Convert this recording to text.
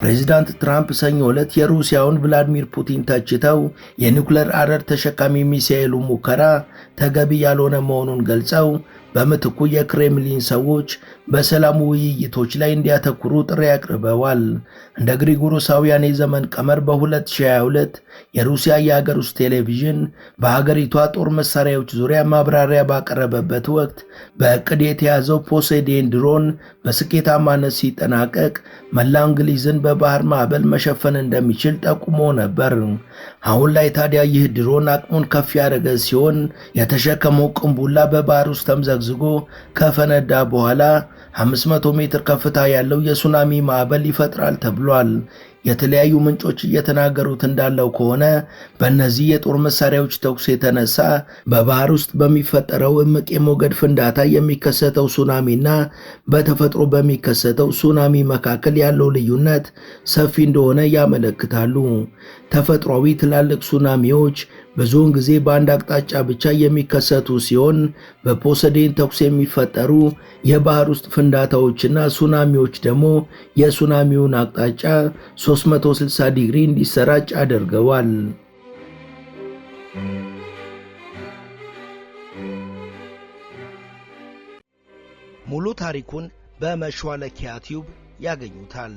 ፕሬዚዳንት ትራምፕ ሰኞ ዕለት የሩሲያውን ቭላዲሚር ፑቲን ተችተው የኒውክሌር አረር ተሸካሚ ሚሳኤሉ ሙከራ ተገቢ ያልሆነ መሆኑን ገልጸው በምትኩ የክሬምሊን ሰዎች በሰላም ውይይቶች ላይ እንዲያተኩሩ ጥሪ አቅርበዋል። እንደ ግሪጎሮሳውያን የዘመን ቀመር በ2022 የሩሲያ የሀገር ውስጥ ቴሌቪዥን በሀገሪቷ ጦር መሳሪያዎች ዙሪያ ማብራሪያ ባቀረበበት ወቅት በእቅድ የተያዘው ፖሴይዶን ድሮን በስኬታማነት ሲጠናቀቅ መላ እንግሊዝን በባህር ማዕበል መሸፈን እንደሚችል ጠቁሞ ነበር። አሁን ላይ ታዲያ ይህ ድሮን አቅሙን ከፍ ያደረገ ሲሆን የተሸከመው ቅንቡላ በባህር ውስጥ ተምዘግዝጎ ከፈነዳ በኋላ 500 ሜትር ከፍታ ያለው የሱናሚ ማዕበል ይፈጥራል ተብሏል። የተለያዩ ምንጮች እየተናገሩት እንዳለው ከሆነ በእነዚህ የጦር መሳሪያዎች ተኩስ የተነሳ በባህር ውስጥ በሚፈጠረው እምቅ የሞገድ ፍንዳታ የሚከሰተው ሱናሚና በተፈጥሮ በሚከሰተው ሱናሚ መካከል ያለው ልዩነት ሰፊ እንደሆነ ያመለክታሉ። ተፈጥሯዊ ትላልቅ ሱናሚዎች ብዙውን ጊዜ በአንድ አቅጣጫ ብቻ የሚከሰቱ ሲሆን በፖሴይዶን ተኩስ የሚፈጠሩ የባህር ውስጥ ፍንዳታዎችና ሱናሚዎች ደግሞ የሱናሚውን አቅጣጫ 360 ዲግሪ እንዲሰራጭ አድርገዋል። ሙሉ ታሪኩን በመሿለኪያ ቲዩብ ያገኙታል።